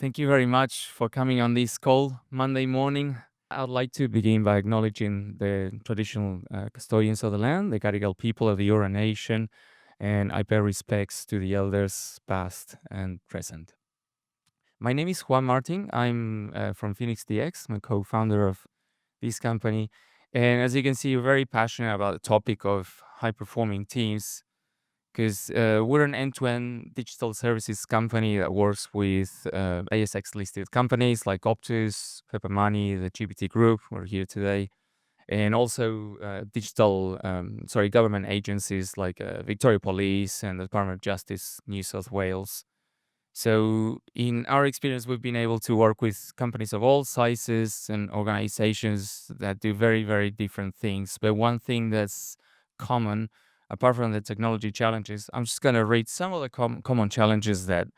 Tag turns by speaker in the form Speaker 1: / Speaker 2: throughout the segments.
Speaker 1: Thank you very much for coming on this call Monday morning. I'd like to begin by acknowledging the traditional custodians of the land, the Gadigal people of the Eora Nation, and I pay respects to the elders past and present. My name is Juan Martin. I'm from Phoenix DX. I'm a co-founder of this company. And as you can see, we're very passionate about the topic of high-performing teams because we're an end-to-end digital services company that works with ASX-listed companies like Optus, Pepper Money, the GPT Group, we're here today, and also government agencies like Victoria Police and the Department of Justice, New South Wales. So in our experience, we've been able to work with companies of all sizes and organizations that do very, very different things. But one thing that's common, apart from the technology challenges, I'm just going to read some of the common challenges that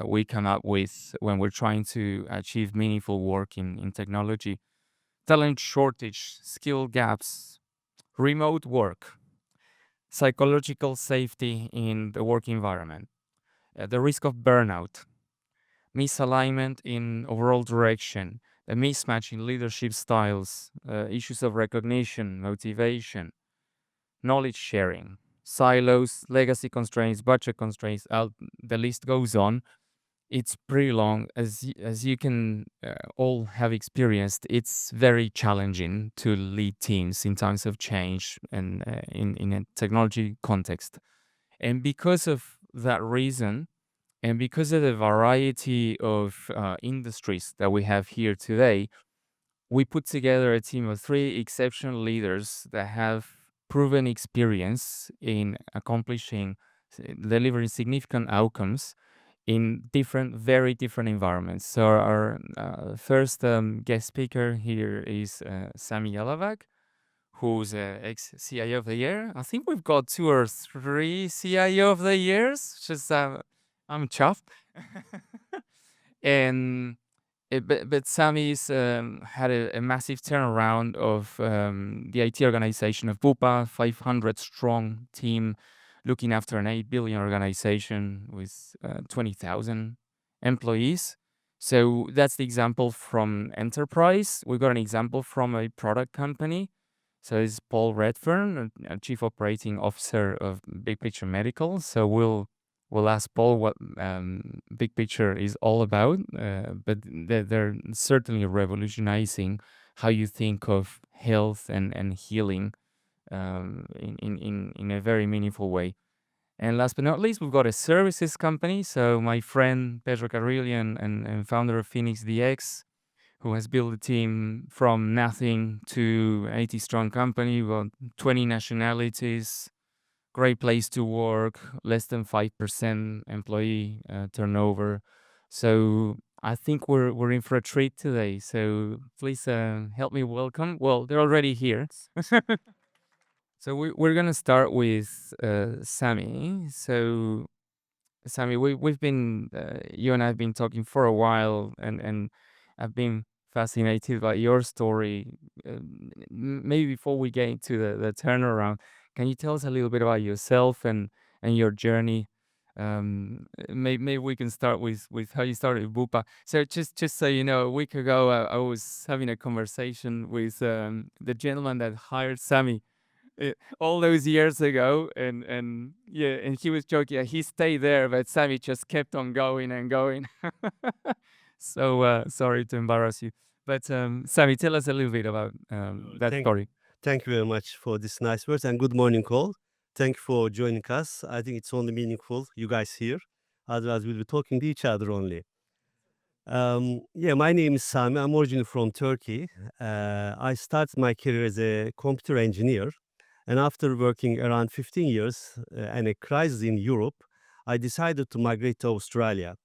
Speaker 1: we come up with when we're trying to achieve meaningful work in technology. Talent shortage, skill gaps, remote work, psychological safety in the work environment, the risk of burnout, misalignment in overall direction, a mismatch in leadership styles, issues of recognition, motivation, knowledge sharing, silos, legacy constraints, budget constraints, the list goes on. It's pretty long. As you can all have experienced, it's very challenging to lead teams in times of change and in a technology context. And because of that reason, and because of the variety of industries that we have here today, we put together a team of 3 exceptional leaders that have proven experience in delivering significant outcomes in very different environments. So our first guest speaker here is Sami Yalavac, who's ex-CIO of the Year. I think we've got 2 or 3 CIO of the Years. Just I'm chuffed. and but Sammy's had a massive turnaround of the IT organization of Bupa, 500 strong team, looking after an 8 billion organization with 20,000 employees. So that's the example from enterprise. We've got an example from a product company. So it's Paul Redfern, a Chief Operating Officer of Big Picture Medical. So we'll ask Paul what Big Picture is all about, but they're certainly revolutionizing how you think of health and healing in a very meaningful way. And last but not least, we've got a services company. So my friend Pedro Carrillo and founder of Phoenix DX, who has built a team from nothing to an 80-strong company, about 20 nationalities, great place to work, less than 5% employee turnover. So I think we're in for a treat today. So please help me welcome. Well, they're already here. So we're gonna start with Sami. So Sami, we've been you and I have been talking for a while, and I've been fascinated by your story. Maybe before we get into the turnaround, can you tell us a little bit about yourself and your journey? Maybe we can start with how you started with Bupa. So just so you know, a week ago I was having a conversation with the gentleman that hired Sami all those years ago, and yeah, and he was joking. He stayed there, but Sammy just kept on going and going. So sorry to embarrass you, but Sammy, tell us a little bit about that
Speaker 2: Thank,
Speaker 1: story.
Speaker 2: thank you very much for this nice words and good morning, call. Thank you for joining us. I think it's only meaningful you guys here. Otherwise, we'll be talking to each other only. Yeah, my name is Sami. I'm originally from Turkey. I started my career as a computer engineer, and after working around 15 years and a crisis in Europe, I decided to migrate to Australia.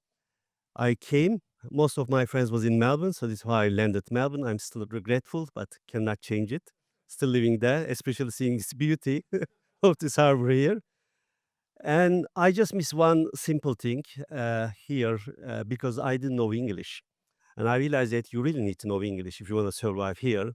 Speaker 2: I came. Most of my friends was in Melbourne, so this is why I landed Melbourne. I'm still regretful, but cannot change it. Still living there, especially seeing its beauty of this harbor here. And I just miss one simple thing here because I didn't know English. And I realized that you really need to know English if you want to survive here.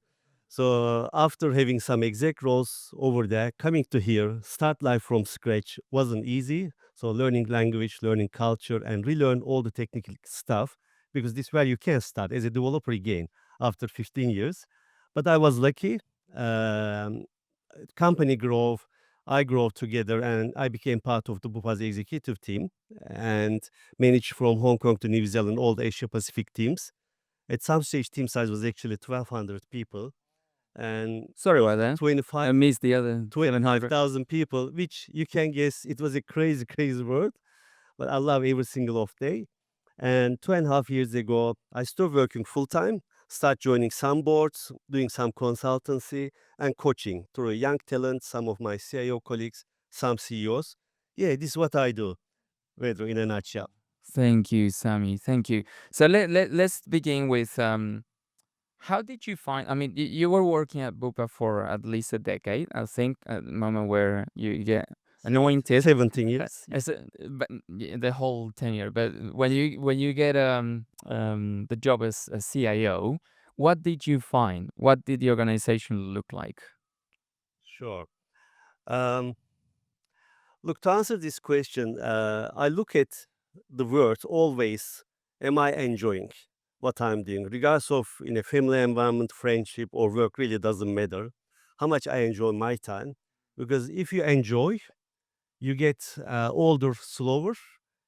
Speaker 2: So after having some exec roles over there, coming to here, start life from scratch wasn't easy. So learning language, learning culture, and relearn all the technical stuff because this is where you can start as a developer again after 15 years. But I was lucky. Um, Company growth, I grew together, and I became part of the Bupa's executive team and managed from Hong Kong to New Zealand all the Asia Pacific teams. At some stage, team size was actually 1,200 people and
Speaker 1: Sorry about that.
Speaker 2: 25
Speaker 1: I missed the other 700.
Speaker 2: 25,000 people, which you can guess it was a crazy, crazy world. But I love every single off day. And 2.5 years ago, I started working full time, start joining some boards, doing some consultancy and coaching through young talent, some of my CIO colleagues, some CEOs. Yeah, this is what I do, Pedro, in a nutshell.
Speaker 1: Thank you, Sami. Thank you. So let's begin with how did you find? I mean, you were working at Bupa for at least a decade, I think, at the moment where you get anointed
Speaker 2: 17 years.
Speaker 1: as a, but the whole tenure. But when you get the job as a CIO, what did you find? What did the organization look like?
Speaker 2: Sure. Um, Look, to answer this question, I look at the word always, am I enjoying what I'm doing? Regardless of in a family environment, friendship, or work, really doesn't matter how much I enjoy my time. Because if you enjoy, you get older slower.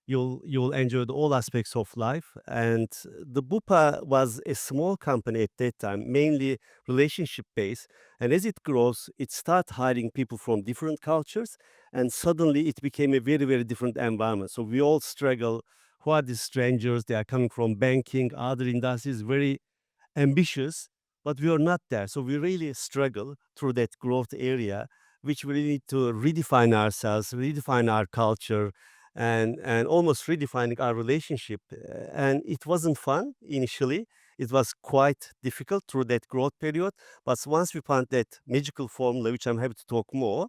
Speaker 2: You'll enjoy all aspects of life. And the Bupa was a small company at that time, mainly relationship based. And as it grows, it started hiring people from different cultures, and suddenly it became a very, very different environment. So we all struggle. Who are these strangers? They are coming from banking, other industries, very ambitious, but we are not there. So we really struggle through that growth area, which we need to redefine ourselves, redefine our culture, and almost redefining our relationship. And it wasn't fun initially. It was quite difficult through that growth period. But once we found that magical formula, which I'm happy to talk more,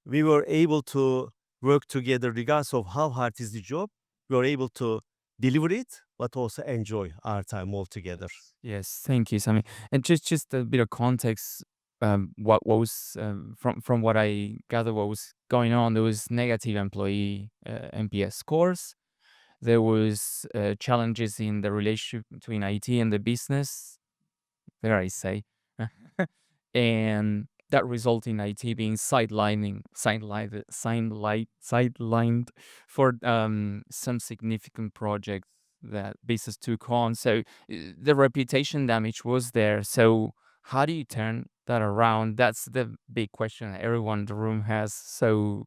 Speaker 2: we were able to work together regardless of how hard is the job. We were able to deliver it, but also enjoy our time all together.
Speaker 1: Yes, thank you, Sami. And just a bit of context. What was from what I gather, what was going on? There was negative employee NPS scores. There was challenges in the relationship between IT and the business. There I say, and that result in IT being sidelined for some significant projects that business took on. So the reputation damage was there. So how do you turn that around? That's the big question everyone in the room has. So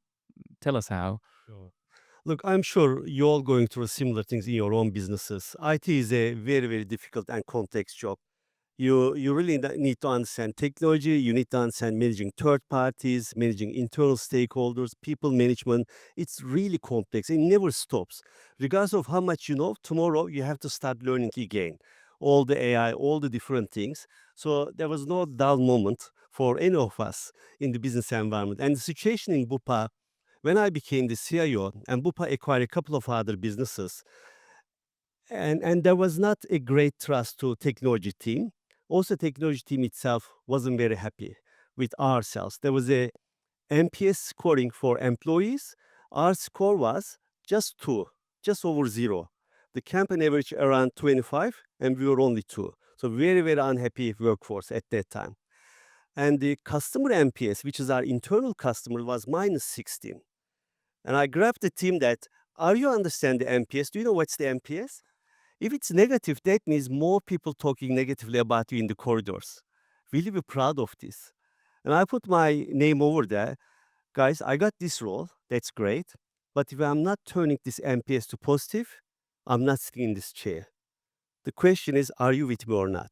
Speaker 1: tell us how.
Speaker 2: Sure. Look, I'm sure you're all going through similar things in your own businesses. IT is a very, very difficult and complex job. You really need to understand technology. You need to understand managing third parties, managing internal stakeholders, people management. It's really complex. It never stops. Regardless of how much you know, tomorrow you have to start learning again. All the AI, all the different things. So there was no dull moment for any of us in the business environment. And the situation in Bupa, when I became the CIO and Bupa acquired a couple of other businesses, and there was not a great trust to technology team. Also, technology team itself wasn't very happy with ourselves. There was a NPS scoring for employees. Our score was just 2, just over 0. The company average around 25, and we were only 2. So very, very unhappy workforce at that time. And the customer NPS, which is our internal customer, was minus 16. And I grabbed the team that, are you understand the NPS? Do you know what's the NPS? If it's negative, that means more people talking negatively about you in the corridors. Will you be proud of this? And I put my name over there. Guys, I got this role. That's great. But if I'm not turning this NPS to positive, I'm not sitting in this chair. The question is, are you with me or not?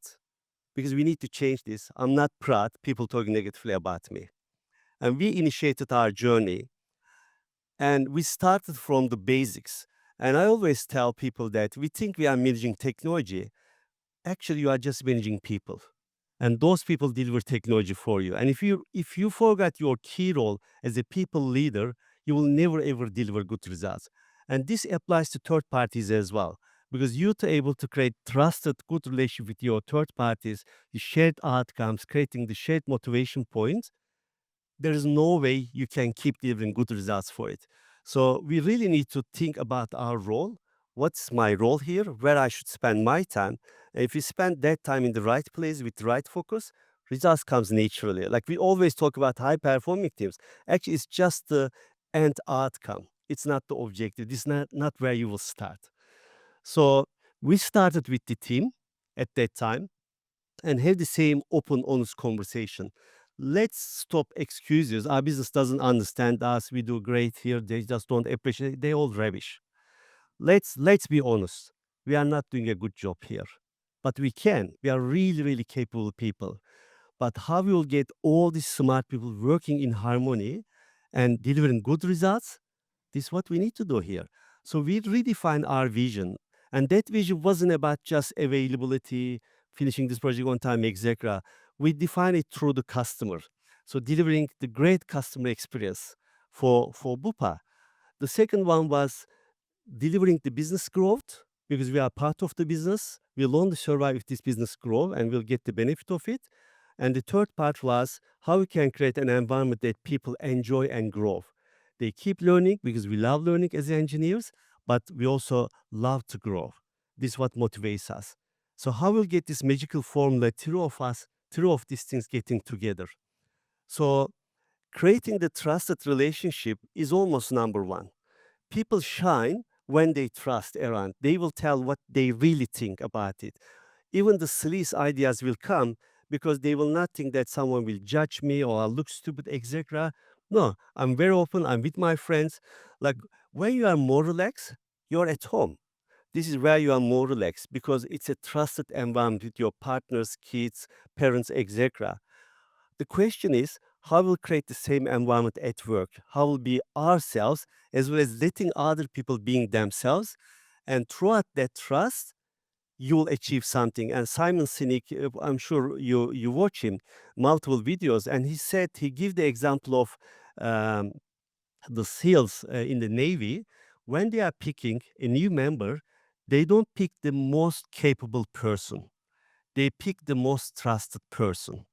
Speaker 2: Because we need to change this. I'm not proud people talking negatively about me. And we initiated our journey and we started from the basics. And I always tell people that we think we are managing technology. Actually, you are just managing people. And those people deliver technology for you. And if you forget your key role as a people leader, you will never ever deliver good results. And this applies to third parties as well. Because you're able to create trusted, good relationship with your third parties, the shared outcomes, creating the shared motivation points, there is no way you can keep delivering good results for it. So we really need to think about our role. what's my role here, where I should spend my time. And if you spend that time in the right place with the right focus, results comes naturally. Like we always talk about high performing teams. Actually, it's just the end outcome. It's not the objective. This is not where you will start. So we started with the team at that time and have the same open, honest conversation. Let's stop excuses. Our business doesn't understand us. We do great here. They just don't appreciate it. They all rubbish. Let's be honest. We are not doing a good job here. But we can. We are really, really capable people. But how we will get all these smart people working in harmony and delivering good results, this is what we need to do here. So we redefine our vision. And that vision wasn't about just availability, finishing this project on time, etc. We define it through the customer. So delivering the great customer experience for Bupa. The second one was delivering the business growth because we are part of the business. We'll only survive if this business grow and we'll get the benefit of it. And the third part was how we can create an environment that people enjoy and grow. They keep learning because we love learning as engineers, but we also love to grow. This is what motivates us. So how we'll get this magical formula, three of us, three of these things getting together. So creating the trusted relationship is almost number one. People shine when they trust around. They will tell what they really think about it. Even the silliest ideas will come because they will not think that someone will judge me or I'll look stupid, etc. No, I'm very open. I'm with my friends. Like when you are more relaxed, you're at home. This is where you are more relaxed because it's a trusted environment with your partners, kids, parents, etc. The question is, how we'll create the same environment at work? How will be ourselves as well as letting other people being themselves? And throughout that trust, you will achieve something. And Simon Sinek, I'm sure you watch him, multiple videos, and he said he gave the example of um, the SEALs in the Navy. When they are picking a new member, they don't pick the most capable person. They pick the most trusted person.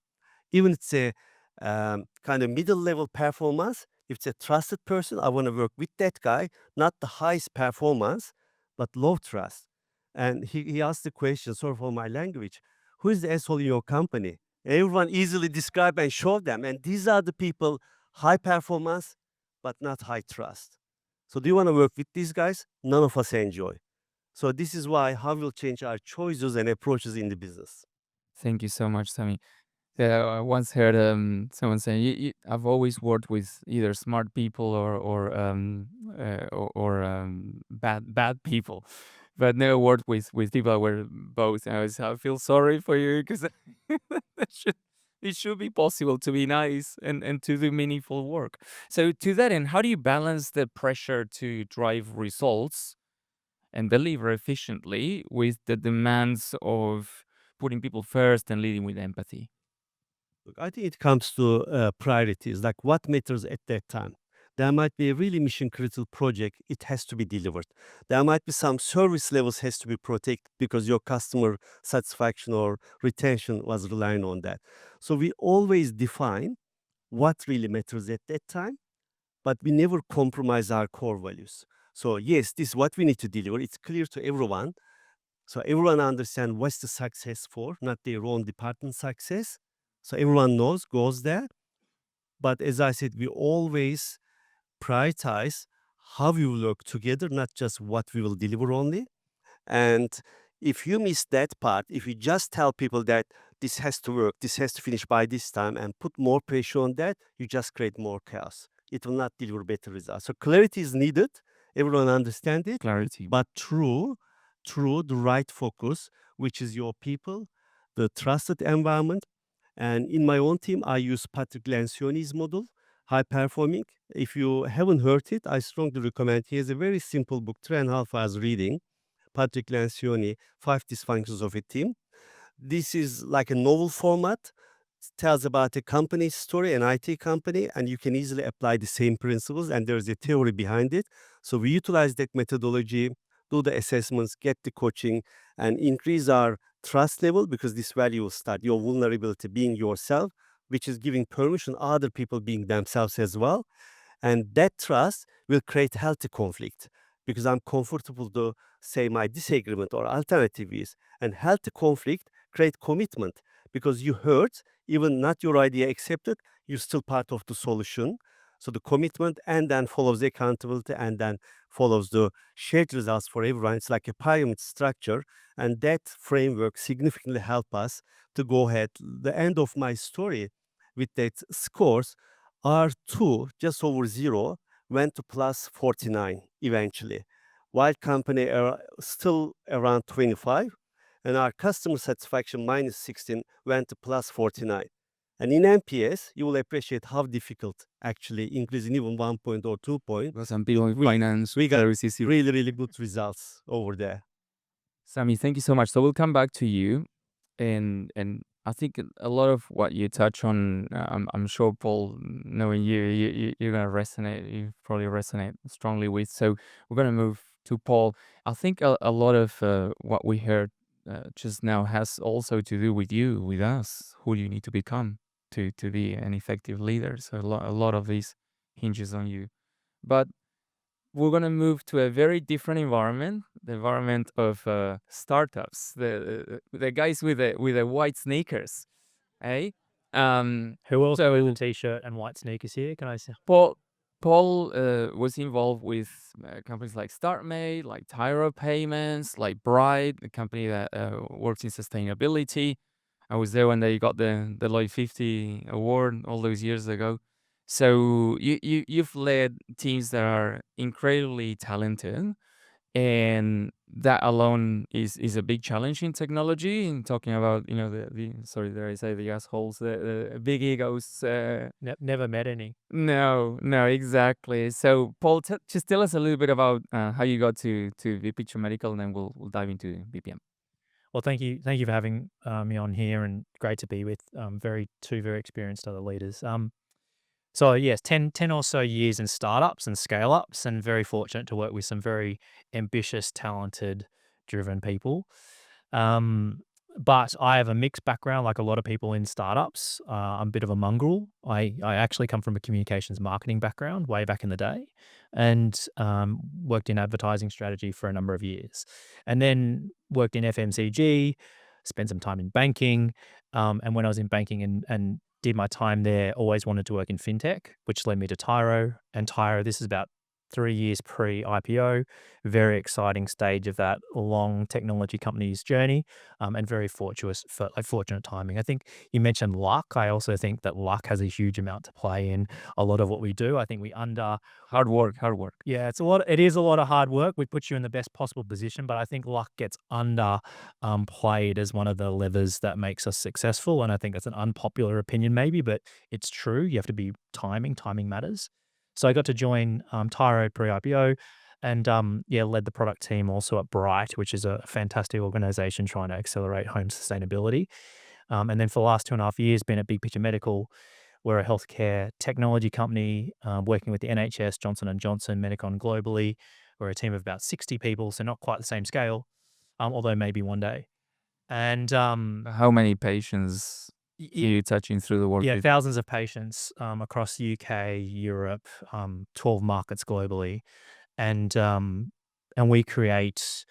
Speaker 2: Even it's a kind of middle level performance, if it's a trusted person, I want to work with that guy, not the highest performance, but low trust. And he asked the question, sort of for my language, who is the asshole in your company? Everyone easily describe and show them. And these are the people, high performance, but not high trust. So do you want to work with these guys? None of us enjoy. So this is why how we'll change our choices and approaches in the business.
Speaker 1: Thank you so much, Sami. Yeah, I once heard someone saying, "I've always worked with either smart people or bad people, but never worked with people that were both." And I feel sorry for you because it should be possible to be nice and to do meaningful work. So to that end, how do you balance the pressure to drive results and deliver efficiently with the demands of putting people first and leading with empathy?
Speaker 2: Look, I think it comes to priorities, like what matters at that time. There might be a really mission critical project, it has to be delivered. There might be some service levels has to be protected because your customer satisfaction or retention was relying on that. So we always define what really matters at that time, but we never compromise our core values. So yes, this is what we need to deliver. It's clear to everyone. So everyone understands what's the success for, not their own department success. So everyone knows, goes there. But as I said, we always prioritize how we will work together, not just what we will deliver only. And if you miss that part, if you just tell people that this has to work, this has to finish by this time, and put more pressure on that, you just create more chaos. It will not deliver better results. So clarity is needed. Everyone understand it,
Speaker 1: Clarity.
Speaker 2: but through the right focus, which is your people, the trusted environment. And in my own team, I use Patrick Lencioni's model, high performing. If you haven't heard it, I strongly recommend. He has a very simple book, 3.5 hours reading. Patrick Lencioni, Five Dysfunctions of a Team. This is like a novel format. It tells about a company's story, an IT company, and you can easily apply the same principles, and there's a theory behind it. So we utilize that methodology, do the assessments, get the coaching, and increase our trust level because this value will start your vulnerability being yourself, which is giving permission other people being themselves as well. And that trust will create healthy conflict. because I'm comfortable to say my disagreement or alternative is. And healthy conflict create commitment because you heard, even not your idea accepted, you're still part of the solution. So the commitment and then follows the accountability and then follows the shared results for everyone. It's like a pyramid structure, and that framework significantly help us to go ahead. The end of my story with that scores R2 just over zero went to plus 49 eventually, while company are still around 25, and our customer satisfaction minus 16 went to plus 49. And in NPS, you will appreciate how difficult actually increasing even 1 point or 2 point.
Speaker 1: Because some people in finance
Speaker 2: We got
Speaker 1: services.
Speaker 2: really, really good results over there.
Speaker 1: Sami, thank you so much. So we'll come back to you, and I think a lot of what you touch on, I'm sure Paul, knowing you're gonna resonate. You probably resonate strongly with. So we're gonna move to Paul. I think a lot of what we heard just now has also to do with you, with us, who you need to become to be an effective leader. So a lot of these hinges on you, but we're gonna move to a very different environment, the environment of startups, the guys with the white sneakers, eh?
Speaker 3: Who else wears a
Speaker 1: So
Speaker 3: t-shirt and white sneakers here? Can I say?
Speaker 1: Paul was involved with companies like StartMate, like Tyro Payments, like Bright, the company that works in sustainability. I was there when they got the Lloyd 50 award all those years ago. So you've led teams that are incredibly talented, and that alone is a big challenge in technology. In talking about the sorry, dare I say the assholes, the big egos.
Speaker 3: Never met any.
Speaker 1: No, exactly. So Paul, just tell us a little bit about how you got to V Picture Medical, and then we'll dive into BPM.
Speaker 3: Well, thank you for having me on here, and great to be with two very experienced other leaders. So yes, 10 or so years in startups and scale ups, and very fortunate to work with some very ambitious, talented, driven people. But I have a mixed background, like a lot of people in startups. I'm a bit of a mongrel. I actually come from a communications marketing background way back in the day, and worked in advertising strategy for a number of years, and then worked in FMCG, spent some time in banking, and when I was in banking and did my time there, always wanted to work in fintech, which led me to Tyro. And Tyro, this is about 3 years pre-IPO, very exciting stage of that long technology company's journey, and very fortunate timing. I think you mentioned luck. I also think that luck has a huge amount to play in a lot of what we do. I think we
Speaker 1: Hard work.
Speaker 3: yeah, it is a lot of hard work. We put you in the best possible position, but I think luck gets played as one of the levers that makes us successful. And I think that's an unpopular opinion maybe, but it's true. You have to be timing matters. So I got to join Tyro pre-IPO, and led the product team also at Bright, which is a fantastic organization trying to accelerate home sustainability. And then for the last 2.5 years, been at Big Picture Medical. We're a healthcare technology company working with the NHS, Johnson & Johnson, Medicon globally. We're a team of about 60 people, so not quite the same scale, although maybe one day. And
Speaker 1: How many patients are
Speaker 3: y-
Speaker 1: you touching through the work
Speaker 3: yeah,
Speaker 1: with?
Speaker 3: thousands of patients across UK, Europe, 12 markets globally. And we create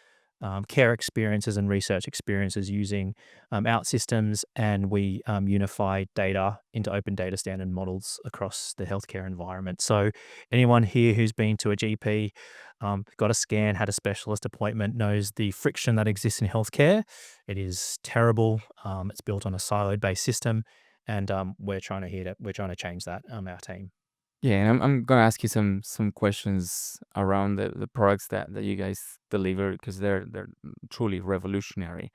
Speaker 3: care experiences and research experiences using our systems, and we unify data into open data standard models across the healthcare environment. So anyone here who's been to a GP, got a scan, had a specialist appointment, knows the friction that exists in healthcare. It is terrible. It's built on a siloed based system, and we're trying to change that. Our team.
Speaker 1: Yeah, and I'm gonna ask you some questions around the products that you guys deliver, because they're truly revolutionary.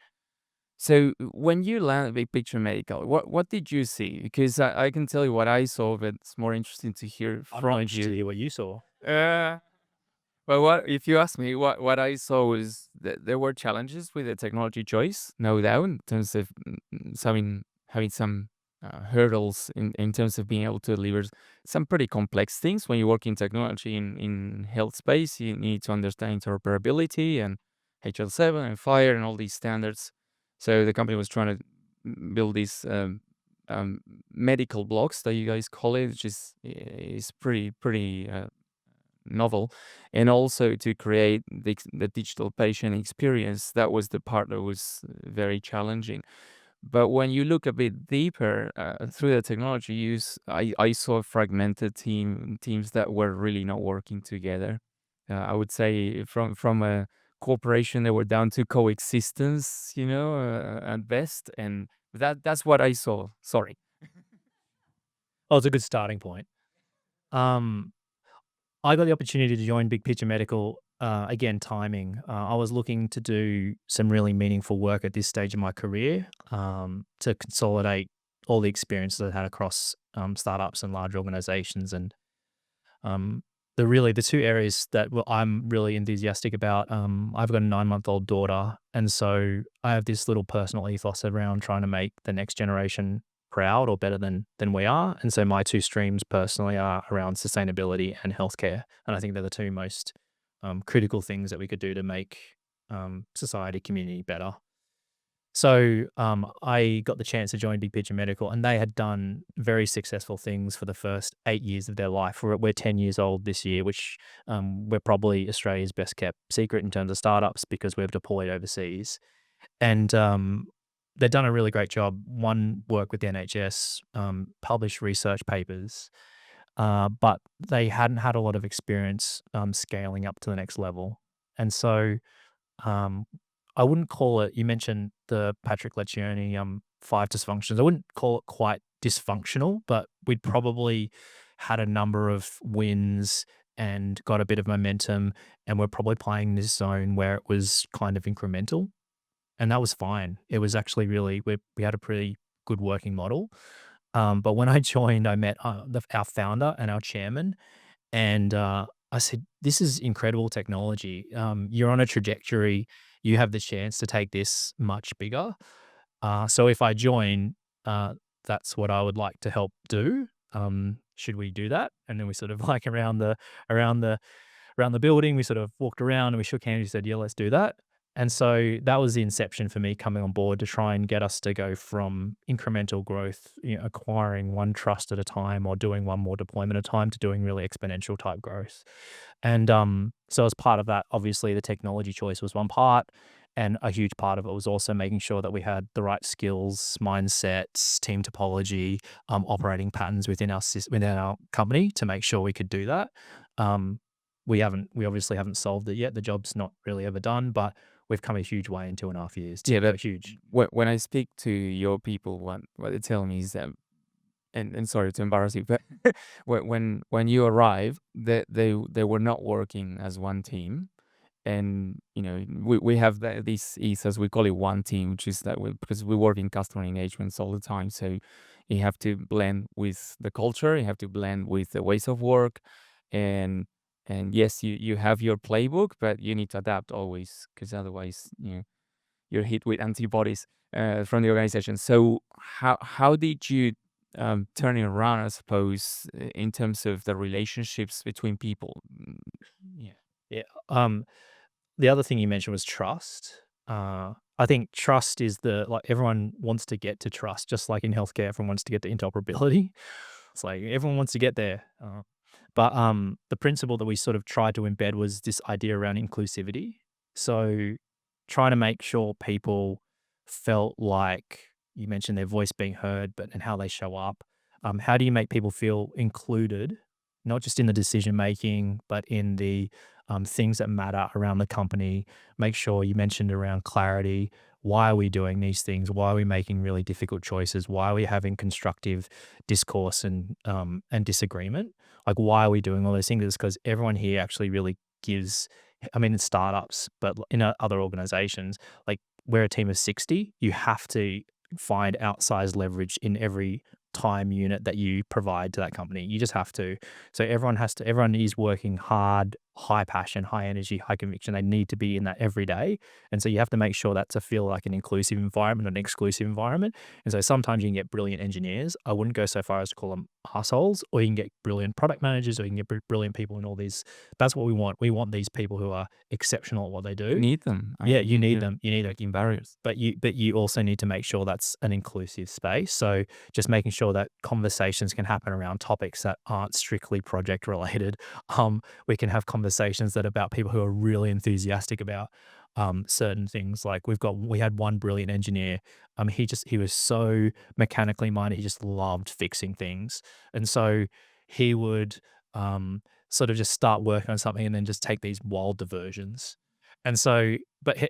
Speaker 1: So when you land at Big Picture Medical, what did you see? Because I can tell you what I saw, but it's more interesting to hear
Speaker 3: I'm not
Speaker 1: from
Speaker 3: interested to
Speaker 1: you.
Speaker 3: hear what you saw.
Speaker 1: Uh, but what if you ask me, what I saw was that there were challenges with the technology choice, no doubt, in terms of having some hurdles in terms of being able to deliver some pretty complex things. When you work in technology in health space, you need to understand interoperability and HL7 and FHIR and all these standards. So the company was trying to build these medical blocks that you guys call it, which is pretty novel, and also to create the digital patient experience. That was the part that was very challenging. But when you look a bit deeper through the technology use, I saw fragmented teams that were really not working together. I would say from a corporation, they were down to coexistence, at best, and that's what I saw. Sorry.
Speaker 3: Oh, it's a good starting point. Um, I got the opportunity to join Big Picture Medical. Again, timing. I was looking to do some really meaningful work at this stage of my career, to consolidate all the experiences I had across startups and large organizations. And um, the two areas that I'm really enthusiastic about. I've got a 9-month-old daughter, and so I have this little personal ethos around trying to make the next generation proud or better than we are. And so my two streams personally are around sustainability and healthcare, and I think they're the two most critical things that we could do to make society, community better. So I got the chance to join Big Picture Medical, and they had done very successful things for the first 8 years of their life. We're 10 years old this year, which we're probably Australia's best kept secret in terms of startups because we've deployed overseas. And they've done a really great job. One, work with the NHS, published research papers, but they hadn't had a lot of experience scaling up to the next level. And so um, I wouldn't call it. You mentioned the Patrick Lencioni 5 dysfunctions. I wouldn't call it quite dysfunctional, but we'd probably had a number of wins and got a bit of momentum, and we're probably playing this zone where it was kind of incremental, and that was fine. It was actually really we had a pretty good working model. But when I joined, I met our founder and our chairman, and I said, "This is incredible technology. You're on a trajectory. You have the chance to take this much bigger. So if I join, that's what I would like to help do. Should we do that?" And then we sort of like around the around the building, we sort of walked around and we shook hands. We said, "Yeah, let's do that." And so that was the inception for me coming on board to try and get us to go from incremental growth, acquiring one trust at a time or doing one more deployment at a time, to doing really exponential type growth. And so as part of that, obviously the technology choice was one part, and a huge part of it was also making sure that we had the right skills, mindsets, team topology, operating patterns within our company to make sure we could do that. Um, we obviously haven't solved it yet. The job's not really ever done, but we've come a huge way in 2.5 years.
Speaker 1: Yeah, but
Speaker 3: Huge.
Speaker 1: when I speak to your people, what they tell me is that, and sorry to embarrass you, but when you arrive, they were not working as one team. And we have this ethos, we call it one team, which is that because we work in customer engagements all the time, so you have to blend with the culture, you have to blend with the ways of work, and yes, you have your playbook, but you need to adapt always, because otherwise you're hit with antibodies from the organization. So how did you turn it around, I suppose, in terms of the relationships between people? Yeah.
Speaker 3: Yeah. The other thing you mentioned was trust. I think trust is everyone wants to get to trust, just like in healthcare, everyone wants to get to interoperability. It's like everyone wants to get there. But the principle that we sort of tried to embed was this idea around inclusivity. So trying to make sure people felt like, you mentioned their voice being heard, but and how they show up. How do you make people feel included, not just in the decision making, but in the things that matter around the company? Make sure you mentioned around clarity. Why are we doing these things? Why are we making really difficult choices? Why are we having constructive discourse and disagreement? Like, why are we doing all those things? It's because everyone here actually really gives. I mean, in startups, but in other organizations, like we're a team of 60. You have to find outsized leverage in every time unit that you provide to that company. You just have to. So everyone is working hard high passion, high energy, high conviction. They need to be in that every day. And so you have to make sure that to feel like an inclusive environment, an exclusive environment. And so sometimes you can get brilliant engineers. I wouldn't go so far as to call them assholes, or you can get brilliant product managers, or you can get brilliant people in all these. That's what we want. We want these people who are exceptional at what they
Speaker 1: You
Speaker 3: do.
Speaker 1: need them.
Speaker 3: Yeah, you need them. You need them.
Speaker 1: Breaking barriers.
Speaker 3: But you also need to make sure that's an inclusive space. So just making sure that conversations can happen around topics that aren't strictly project related. We can have conversations that are about people who are really enthusiastic about certain things. Like we had one brilliant engineer. He was so mechanically minded. He just loved fixing things, and so he would sort of just start working on something and then just take these wild diversions. And so,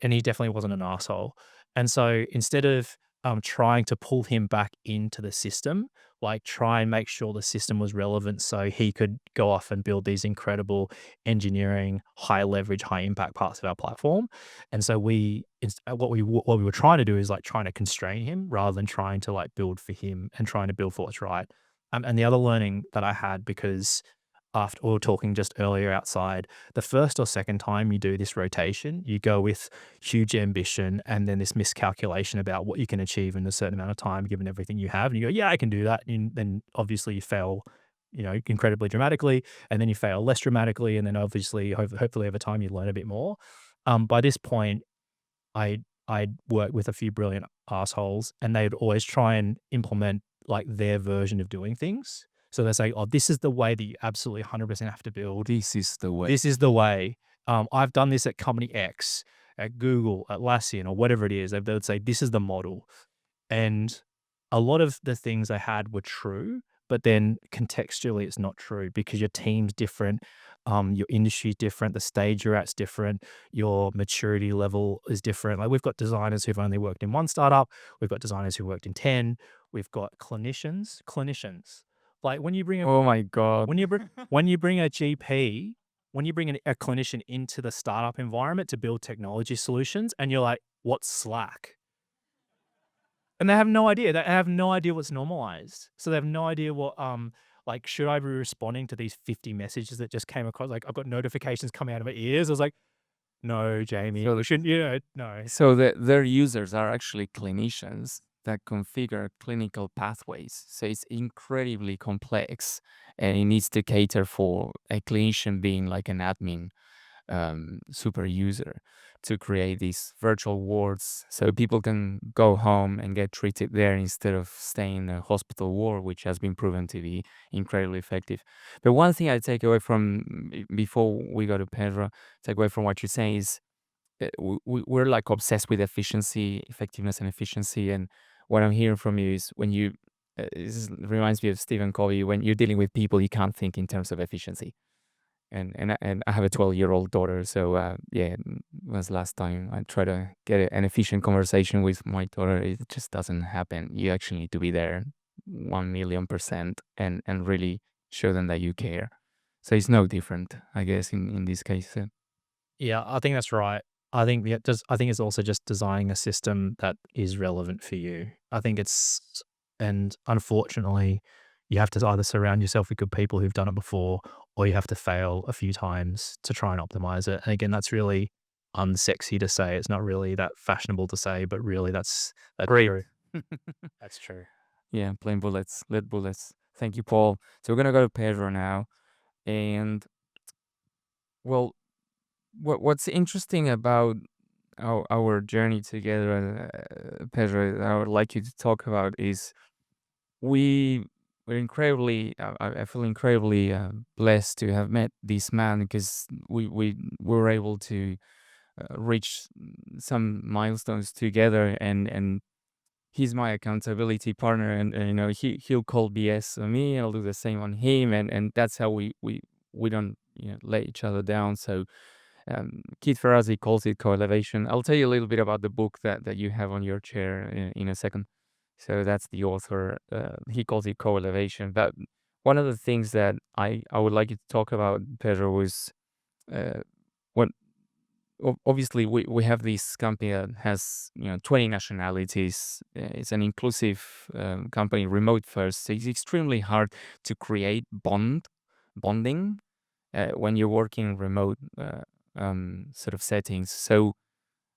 Speaker 3: and he definitely wasn't an asshole. And so instead of trying to pull him back into the system, like try and make sure the system was relevant so he could go off and build these incredible engineering, high leverage, high impact parts of our platform. And so what we were trying to do is like trying to constrain him rather than trying to like build for him and trying to build for what's right. And the other learning that I had, because after we were talking just earlier outside, the first or second time you do this rotation, you go with huge ambition and then this miscalculation about what you can achieve in a certain amount of time, given everything you have. And you go, yeah, I can do that. And then obviously you fail, incredibly dramatically, and then you fail less dramatically. And then obviously, hopefully over time, you learn a bit more. By this point, I'd worked with a few brilliant assholes, and they'd always try and implement like their version of doing things. So they say, "Oh, this is the way that you absolutely 100% have to build.
Speaker 1: This is the way.
Speaker 3: This is the way. I've done this at company X, at Google, at Atlassian, or whatever it is." They would say, "This is the model." And a lot of the things I had were true, but then contextually it's not true because your team's different, your industry's different, the stage you're at's different, your maturity level is different. Like we've got designers who've only worked in one startup, we've got designers who worked in 10, we've got clinicians. Like
Speaker 1: Oh my God.
Speaker 3: when you bring a GP, when you bring a clinician into the startup environment to build technology solutions, and you're like, what's Slack? And they have no idea. They have no idea what's normalized. So they have no idea what, like, should I be responding to these 50 messages that just came across? Like, I've got notifications coming out of my ears. I was like, no, Jamie,
Speaker 1: So
Speaker 3: you shouldn't, no.
Speaker 1: So their users are actually clinicians that configure clinical pathways. So it's incredibly complex, and it needs to cater for a clinician being like an admin super user to create these virtual wards so people can go home and get treated there instead of staying in a hospital ward, which has been proven to be incredibly effective. But one thing I take away from, before we go to Pedro, take away from what you're saying is we're like obsessed with efficiency, effectiveness, and efficiency. And what I'm hearing from you is when you, this reminds me of Stephen Covey. When you're dealing with people, you can't think in terms of efficiency. And I have a 12-year-old daughter, so yeah, was last time I tried to get an efficient conversation with my daughter. It just doesn't happen. You actually need to be there 1,000,000% and really show them that you care. So it's no different, I guess, in this case.
Speaker 3: Yeah, I think that's right. I think it's also just designing a system that is relevant for you. And unfortunately, you have to either surround yourself with good people who've done it before, or you have to fail a few times to try and optimize it. And again, that's really unsexy to say. It's not really that fashionable to say, but really that's
Speaker 1: Great.
Speaker 3: true. That's true.
Speaker 1: Yeah, plain bullets, lead bullets. Thank you, Paul. So we're gonna go to Pedro now, and well, what's interesting about our journey together, Pedro, I would like you to talk about is we we're incredibly. I feel incredibly blessed to have met this man because we were able to reach some milestones together, and he's my accountability partner, and he'll call BS on me, I'll do the same on him, and that's how we don't let each other down. So Keith Ferrazzi calls it co-elevation. I'll tell you a little bit about the book that you have on your chair in a second. So that's the author. He calls it co-elevation. But one of the things that I would like you to talk about, Pedro, was what obviously we have this company that has 20 nationalities. It's an inclusive company, remote first. So it's extremely hard to create bonding when you're working remote sort of settings. So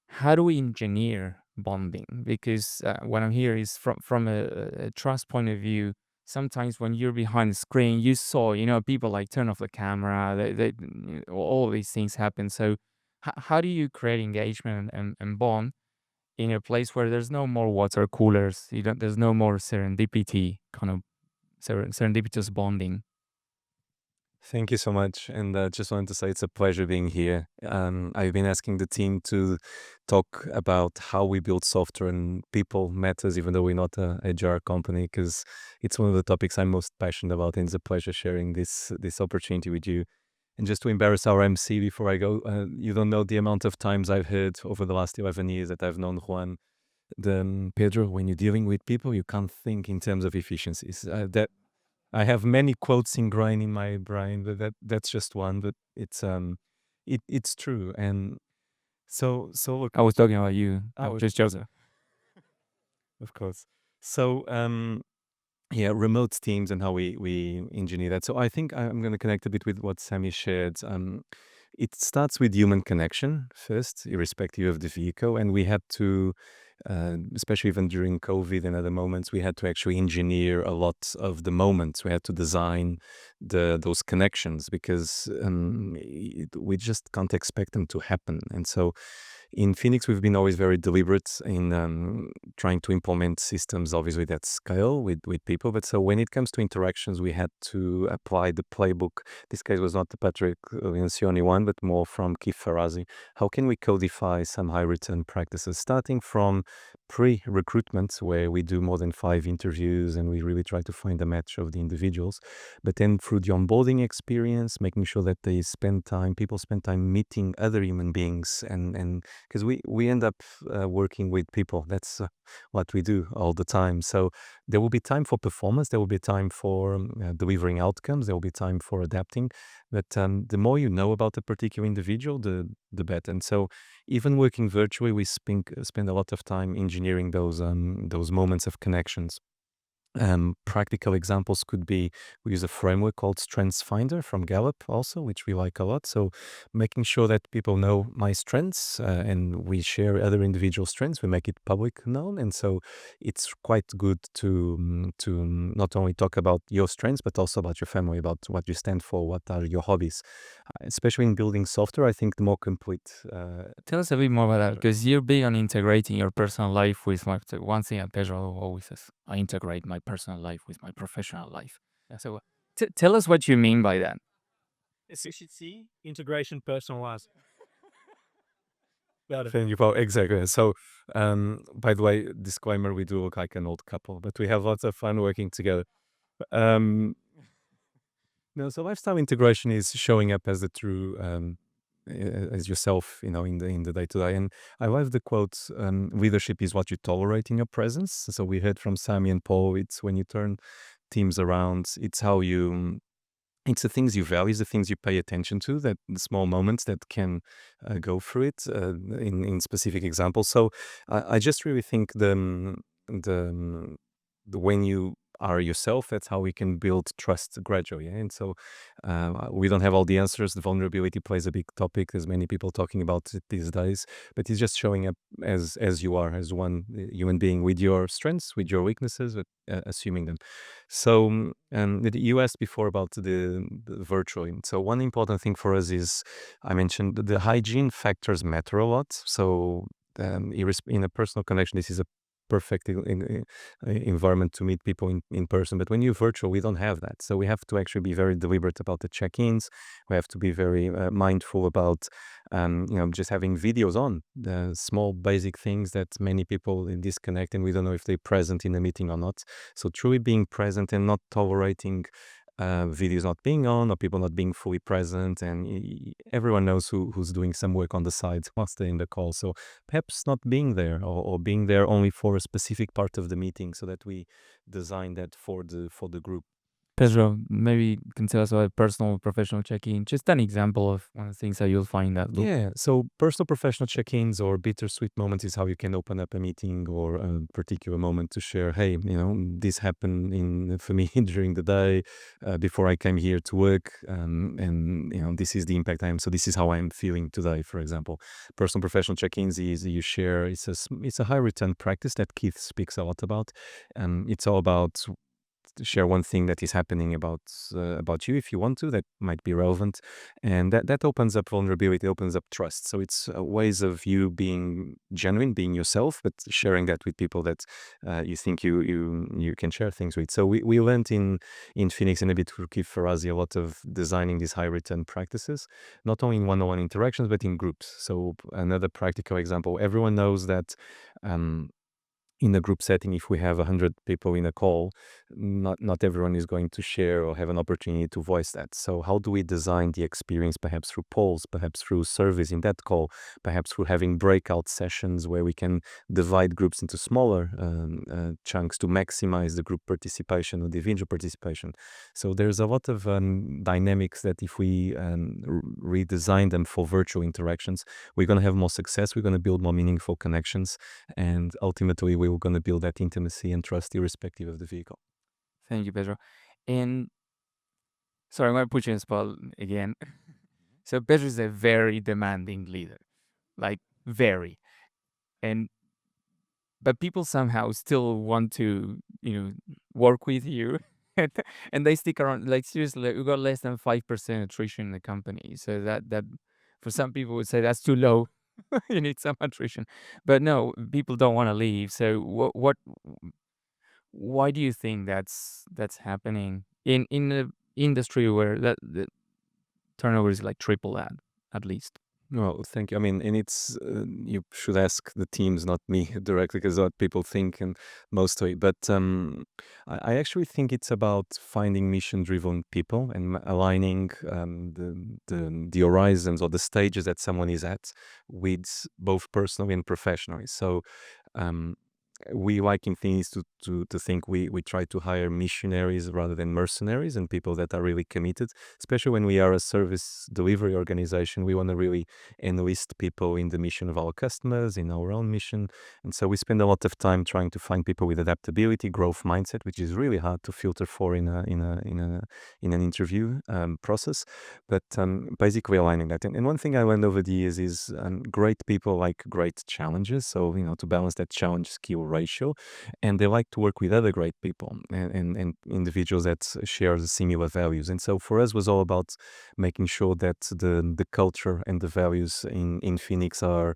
Speaker 1: how do we engineer bonding? Because what I'm here is from a trust point of view. Sometimes when you're behind the screen, you saw, people like turn off the camera. All these things happen. So how do you create engagement and bond in a place where there's no more water coolers? There's no more serendipity, kind of serendipitous bonding.
Speaker 4: Thank you so much. And just wanted to say it's a pleasure being here. I've been asking the team to talk about how we build software and people matters, even though we're not a HR company, because it's one of the topics I'm most passionate about. And it's a pleasure sharing this opportunity with you. And just to embarrass our MC before I go, you don't know the amount of times I've heard over the last 11 years that I've known Juan, Pedro, when you're dealing with people, you can't think in terms of efficiencies. That I have many quotes ingrained in my brain, but that's just one. But it's true. And so look,
Speaker 1: I was talking about you,
Speaker 4: I was
Speaker 1: just Joseph.
Speaker 4: of course. So yeah, remote teams and how we engineer that. So I think I'm going to connect a bit with what Sami shared. It starts with human connection first, irrespective of the vehicle, and we had to, especially even during COVID and other moments, we had to actually engineer a lot of the moments. We had to design those connections because we just can't expect them to happen. And so in Phoenix, we've been always very deliberate in trying to implement systems, obviously, that scale with people. But so when it comes to interactions, we had to apply the playbook. This case was not the Patrick Lencioni one, but more from Keith Farazi. How can we codify some high return practices, starting from pre-recruitment, where we do more than 5 interviews and we really try to find a match of the individuals, but then through the onboarding experience, making sure that people spend time meeting other human beings, and because we end up working with people. That's what we do all the time. So there will be time for performance. There will be time for delivering outcomes. There will be time for adapting. But the more you know about a particular individual, the better. And so even working virtually, we spend a lot of time engineering those moments of connections. Practical examples could be we use a framework called Strengths Finder from Gallup also, which we like a lot. So making sure that people know my strengths and we share other individual strengths, we make it public known. And so it's quite good to not only talk about your strengths, but also about your family, about what you stand for, what are your hobbies. Especially in building software, I think the more complete.
Speaker 1: Tell us a bit more about that, because you're big on integrating your personal life with one thing that Pedro always says, I integrate my personal life with my professional life. So tell us what you mean by that.
Speaker 3: Efficiency, integration, personalized.
Speaker 4: Thank you, Paul. Exactly. So, by the way, disclaimer: we do look like an old couple, but we have lots of fun working together. No, so lifestyle integration is showing up as the true, as yourself, in the day to day. And I love the quote: "Leadership is what you tolerate in your presence." So we heard from Sami and Paul. It's when you turn teams around. It's how you. It's the things you value, the things you pay attention to, that the small moments that can go through it in specific examples. So I just really think the when you are yourself, that's how we can build trust gradually. And so we don't have all the answers. The vulnerability plays a big topic. There's many people talking about it these days, but it's just showing up as you are, as one human being with your strengths, with your weaknesses, but, assuming them. So you asked before about the virtual. So one important thing for us is, I mentioned the hygiene factors matter a lot. So in a personal connection, this is a perfect environment to meet people in person. But when you're virtual, we don't have that. So we have to actually be very deliberate about the check-ins. We have to be very mindful about, just having videos on the small basic things that many people disconnect, and we don't know if they're present in a meeting or not. So truly being present and not tolerating videos not being on or people not being fully present, and everyone knows who's doing some work on the side whilst they're in the call. So perhaps not being there, or being there only for a specific part of the meeting, so that we design that for the group.
Speaker 1: Pedro, maybe you can tell us about a personal professional check-in. Just an example of one of the things that you'll find in that loop.
Speaker 4: Yeah, so personal professional check-ins or bittersweet moments is how you can open up a meeting or a particular moment to share, hey, this happened for me during the day before I came here to work, and this is the impact I am. So this is how I'm feeling today, for example. Personal professional check-ins is you share. It's a high return practice that Keith speaks a lot about. It's all about share one thing that is happening about you if you want to, that might be relevant, and that opens up vulnerability, opens up trust. So it's ways of you being genuine, being yourself, but sharing that with people that you think you can share things with. So we learned in Phoenix and a bit for Keith Farazi a lot of designing these high return practices, not only in one-on-one interactions but in groups. So another practical example, everyone knows that in a group setting, if we have 100 people in a call, not everyone is going to share or have an opportunity to voice that. So how do we design the experience, perhaps through polls, perhaps through surveys in that call, perhaps through having breakout sessions where we can divide groups into smaller chunks to maximize the group participation or the individual participation. So there's a lot of dynamics that if we redesign them for virtual interactions, we're going to have more success, we're going to build more meaningful connections, and ultimately we're going to build that intimacy and trust irrespective of the vehicle.
Speaker 1: Thank you, Pedro. And sorry, I'm going to put you in the spot again. So Pedro is a very demanding leader, like very. But people somehow still want to, work with you. And they stick around. Like seriously, we got less than 5% attrition in the company. So that for some people would say that's too low. You need some attrition. But no, people don't want to leave. So why do you think that's happening in the industry where the turnover is like triple that at least?
Speaker 4: Well, thank you. I mean, and it's you should ask the teams, not me directly, because what people think and mostly. But I actually think it's about finding mission-driven people and aligning the horizons or the stages that someone is at with both personally and professionally. So um, we like in things to think we try to hire missionaries rather than mercenaries and people that are really committed, especially when we are a service delivery organization. We want to really enlist people in the mission of our customers, in our own mission. And so we spend a lot of time trying to find people with adaptability, growth mindset, which is really hard to filter for in an interview process. But basically aligning that. And one thing I learned over the years is great people like great challenges. So, to balance that challenge skill ratio, and they like to work with other great people and individuals that share the similar values. And so for us was all about making sure that the culture and the values in Phoenix are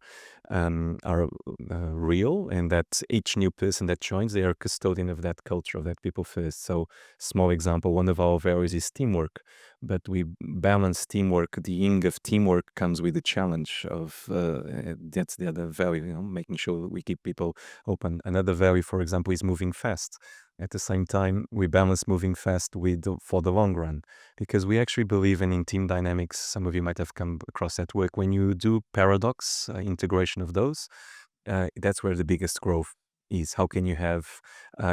Speaker 4: real, and that each new person that joins, they are custodian of that culture, of that people first. So small example, one of our values is teamwork, but we balance teamwork. The yin of teamwork comes with the challenge of that's the other value, making sure that we keep people open. Another value, for example, is moving fast. At the same time, we balance moving fast for the long run, because we actually believe in team dynamics. Some of you might have come across that work. When you do paradox integration of those, that's where the biggest growth is. How can you have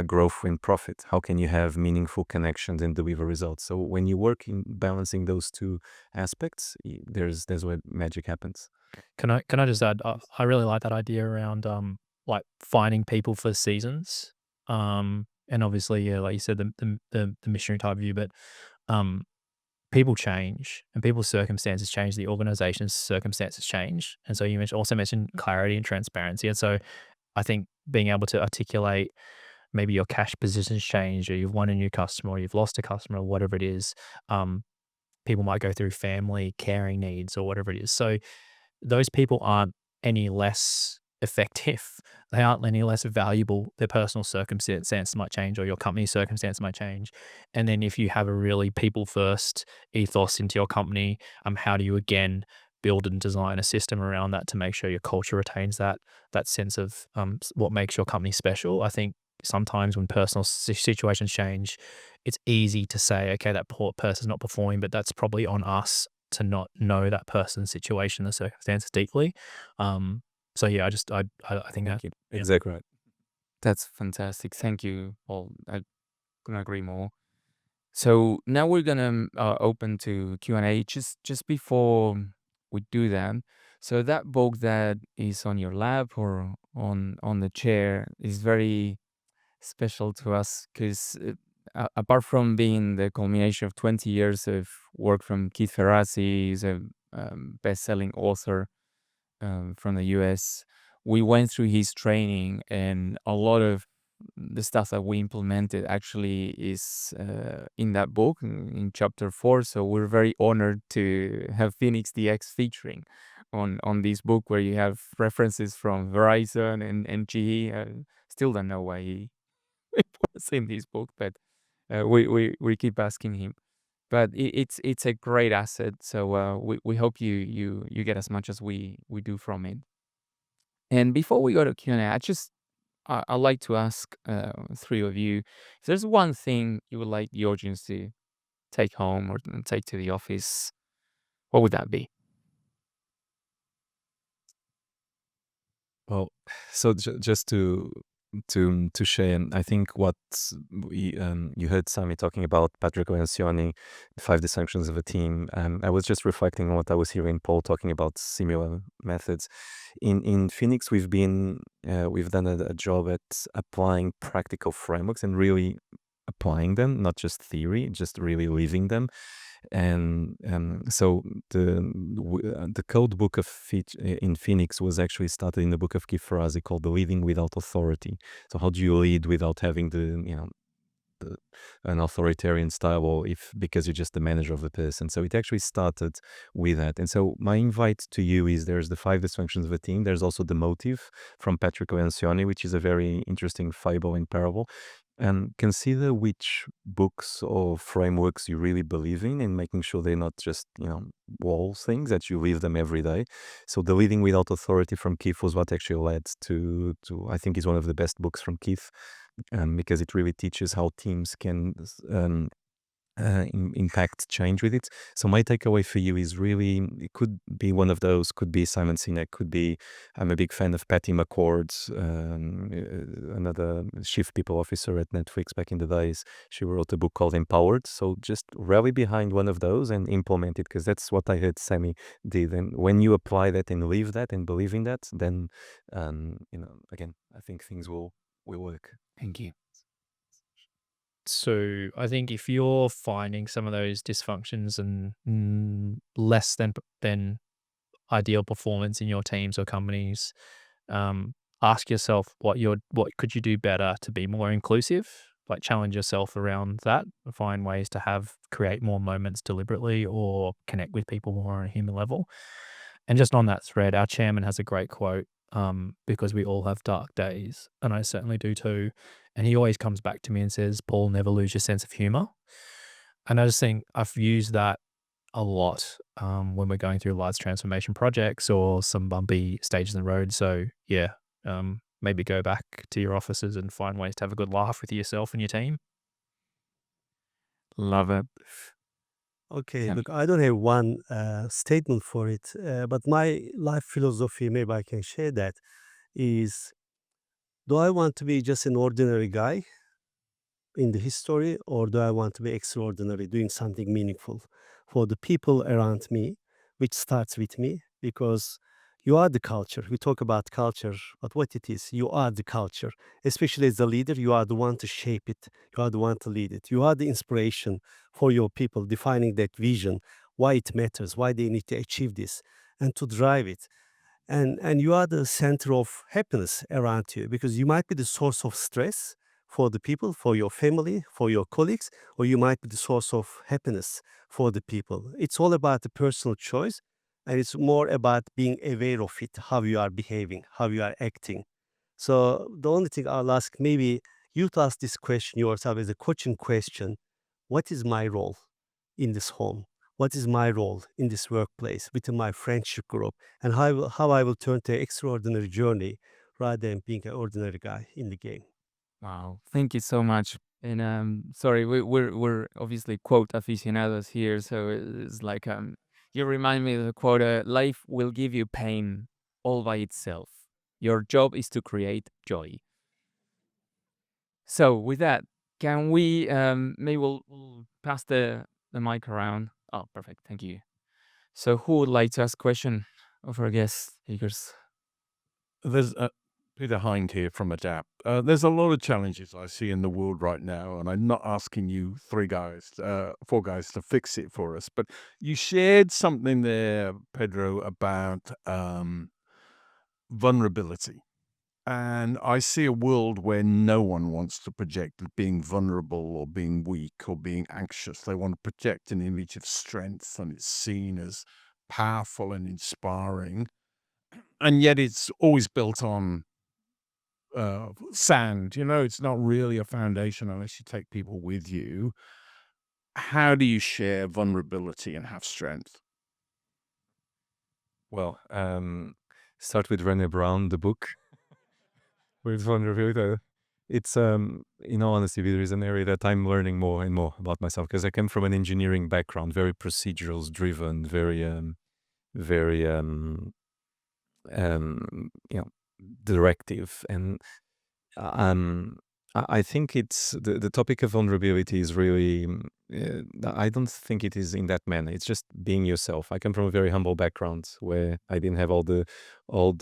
Speaker 4: growth and profit? How can you have meaningful connections and deliver results? So when you work in balancing those two aspects, there's where magic happens.
Speaker 3: Can I just add? I really like that idea around like finding people for seasons. And obviously, yeah, like you said, the missionary type view, but um, people change and people's circumstances change. The organization's circumstances change, and so you also mentioned clarity and transparency. And so I think being able to articulate maybe your cash positions change, or you've won a new customer, or you've lost a customer, or whatever it is. People might go through family caring needs or whatever it is. So those people aren't any less effective. They aren't any less valuable. Their personal circumstance might change, or your company's circumstance might change. And then if you have a really people first ethos into your company, how do you again build and design a system around that to make sure your culture retains that sense of what makes your company special? I think sometimes when personal situations change, it's easy to say, okay, that poor person's not performing, but that's probably on us to not know that person's situation, the circumstances deeply. So yeah, I think that.
Speaker 4: Thank you.
Speaker 3: Yeah.
Speaker 4: Exactly right.
Speaker 1: That's fantastic. Thank you, Paul. I couldn't agree more. So now we're gonna open to Q&A. Just before we do that, so that book that is on your lap or on the chair is very special to us because apart from being the culmination of 20 years of work from Keith Ferrazzi, he's a best-selling author from the US. We went through his training, and a lot of the stuff that we implemented actually is in that book in chapter 4. So we're very honored to have Phoenix DX featuring on this book, where you have references from Verizon and GE. Still don't know why he was in this book, but we keep asking him. But it's a great asset. So we hope you get as much as we do from it. And before we go to Q&A, I'd like to ask three of you, if there's one thing you would like the audience to take home or take to the office, what would that be?
Speaker 4: Well, so just to share, I think what you heard Sami talking about Patrick Lencioni, the 5 dysfunctions of a team. I was just reflecting on what I was hearing Paul talking about similar methods. In Phoenix, we've done a job at applying practical frameworks and really applying them, not just theory, just really living them. And so the code book in Phoenix was actually started in the book of Keith Ferrazzi called "The Leading Without Authority." So how do you lead without having an authoritarian style, or because you're just the manager of the person? So it actually started with that. And so my invite to you is, there's the 5 dysfunctions of a team. There's also the motive from Patrick Lencioni, which is a very interesting fable and parable. And consider which books or frameworks you really believe in, and making sure they're not just, wall things, that you live them every day. So the Leading Without Authority from Keith was what actually led to I think is one of the best books from Keith, because it really teaches how teams can impact change with it. So my takeaway for you is, really, it could be one of those, could be Simon Sinek, could be, I'm a big fan of Patty McCord's, another chief people officer at Netflix back in the days. She wrote a book called Empowered. So just rally behind one of those and implement it, because that's what I heard Sami did. And when you apply that and live that and believe in that, then, again, I think things will work.
Speaker 1: Thank you.
Speaker 3: So I think if you're finding some of those dysfunctions and less than ideal performance in your teams or companies, ask yourself what could you do better to be more inclusive. Like, challenge yourself around that. Find ways to create more moments deliberately, or connect with people more on a human level. And just on that thread, our chairman has a great quote, because we all have dark days, and I certainly do too. And he always comes back to me and says, "Paul, never lose your sense of humor." And I just think I've used that a lot when we're going through large transformation projects or some bumpy stages in the road. So yeah, maybe go back to your offices and find ways to have a good laugh with yourself and your team.
Speaker 1: Love it.
Speaker 2: Okay,
Speaker 1: Sami.
Speaker 2: look, I don't have one statement for it, but my life philosophy, maybe I can share that, is, do I want to be just an ordinary guy in the history, or do I want to be extraordinary, doing something meaningful for the people around me, which starts with me? Because you are the culture. We talk about culture, but what it is, you are the culture. Especially as a leader, you are the one to shape it. You are the one to lead it. You are the inspiration for your people, defining that vision, why it matters, why they need to achieve this, and to drive it. And you are the center of happiness around you, because you might be the source of stress for the people, for your family, for your colleagues, or you might be the source of happiness for the people. It's all about the personal choice, and it's more about being aware of it, how you are behaving, how you are acting. So the only thing I'll ask, maybe you to ask this question yourself as a coaching question: what is my role in this home? What is my role in this workplace, within my friendship group, and how I will turn to an extraordinary journey rather than being an ordinary guy in the game?
Speaker 1: Wow, thank you so much. And sorry, we're obviously quote aficionados here, so it's like you remind me of the quote: "Life will give you pain all by itself. Your job is to create joy." So with that, Can we maybe we'll pass the mic around? Oh, perfect. Thank you. So who would like to ask a question of our guest speakers?
Speaker 5: There's Peter Hind here from Adapt. There's a lot of challenges I see in the world right now, and I'm not asking you four guys to fix it for us, but you shared something there, Pedro, about vulnerability. And I see a world where no one wants to project being vulnerable or being weak or being anxious. They want to project an image of strength, and it's seen as powerful and inspiring. And yet it's always built on sand. It's not really a foundation unless you take people with you. How do you share vulnerability and have strength?
Speaker 4: Well, start with Brené Brown, the book with vulnerability. It's in all honesty, there is an area that I'm learning more and more about myself because I come from an engineering background, very procedurals driven, very you know, directive, and I think it's the topic of vulnerability is really. I don't think it is in that manner. It's just being yourself. I come from a very humble background where I didn't have all the all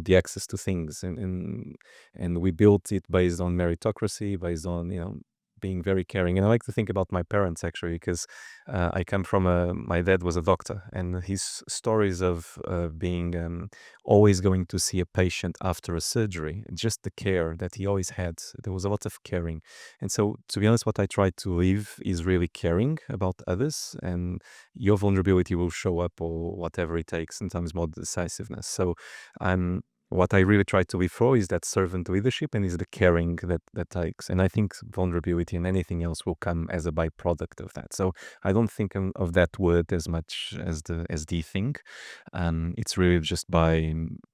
Speaker 4: the access to things, and we built it based on meritocracy, based on being very caring. And I like to think about my parents actually because I come from my dad was a doctor, and his stories of being always going to see a patient after a surgery, just the care that he always had. There was a lot of caring. And so, to be honest, what I try to live is really caring about others, and your vulnerability will show up or whatever it takes, sometimes more decisiveness. So, what I really try to live for is that servant leadership and is the caring that takes. And I think vulnerability and anything else will come as a byproduct of that. So I don't think of that word as much as the thing. It's really just by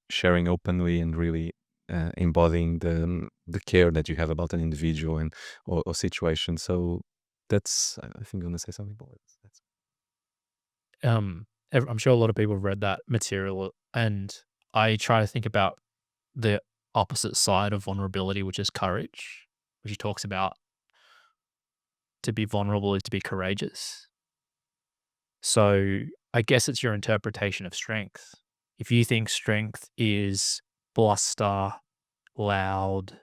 Speaker 4: sharing openly and really embodying the care that you have about an individual and or situation. So that's I think I'm gonna say something about it.
Speaker 3: I'm sure a lot of people have read that material, and I try to think about the opposite side of vulnerability, which is courage, which he talks about to be vulnerable is to be courageous. So I guess it's your interpretation of strength. If you think strength is bluster, loud,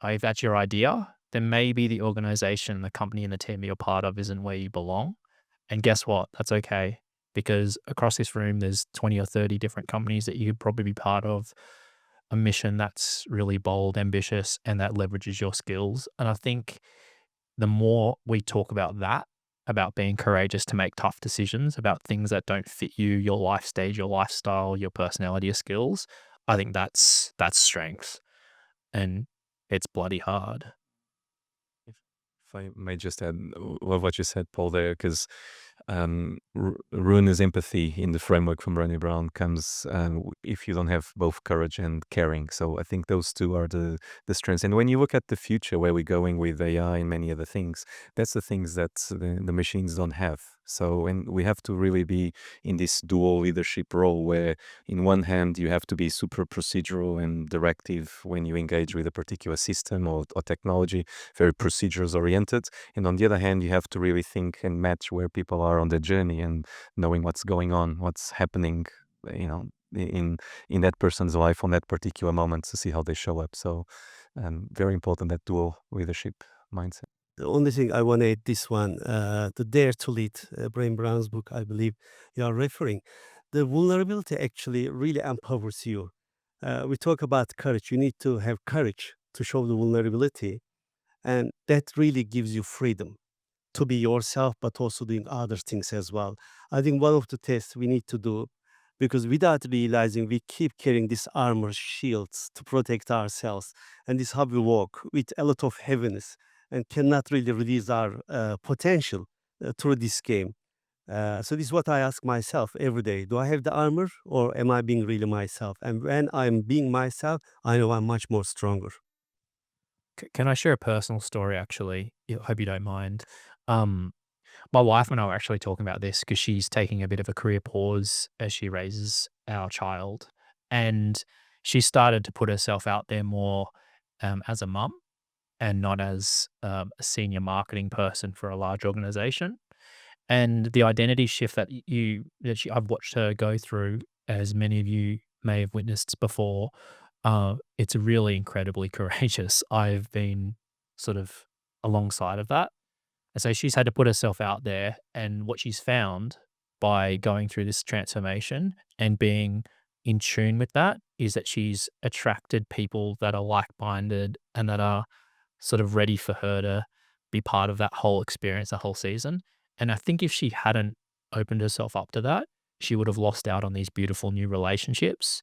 Speaker 3: if that's your idea, then maybe the organization, the company, and the team you're part of isn't where you belong. And guess what? That's okay. Because across this room, there's 20 or 30 different companies that you could probably be part of, a mission that's really bold, ambitious, and that leverages your skills. And I think the more we talk about that, about being courageous to make tough decisions about things that don't fit you, your life stage, your lifestyle, your personality, your skills, I think that's strength. And it's bloody hard.
Speaker 4: If I may just add, love what you said, Paul, there, because ruinous empathy in the framework from Brené Brown comes if you don't have both courage and caring. So I think those two are the strengths. And when you look at the future, where we're going with AI and many other things, that's the things that the machines don't have. So, and we have to really be in this dual leadership role where, in one hand, you have to be super procedural and directive when you engage with a particular system or technology, very procedures oriented. And on the other hand, you have to really think and match where people are on their journey and knowing what's going on, what's happening, in that person's life on that particular moment to see how they show up. So, very important, that dual leadership mindset.
Speaker 2: The only thing I want to add this one, the Dare to Lead, Brian Brown's book, I believe you are referring. The vulnerability actually really empowers you. We talk about courage. You need to have courage to show the vulnerability, and that really gives you freedom to be yourself, but also doing other things as well. I think one of the tests we need to do, because without realizing, we keep carrying these armor shields to protect ourselves, and this is how we walk with a lot of heaviness and cannot really release our potential through this game. So this is what I ask myself every day. Do I have the armor, or am I being really myself? And when I'm being myself, I know I'm much more stronger.
Speaker 3: Can I share a personal story, actually? I hope you don't mind. My wife and I were actually talking about this because she's taking a bit of a career pause as she raises our child. And she started to put herself out there more as a mum. and not as a senior marketing person for a large organization. And the identity shift I've watched her go through, as many of you may have witnessed before, it's really incredibly courageous. I've been sort of alongside of that. And so she's had to put herself out there. And what she's found by going through this transformation and being in tune with that is that she's attracted people that are like minded and that are sort of ready for her to be part of that whole experience, the whole season. And I think if she hadn't opened herself up to that, she would have lost out on these beautiful new relationships,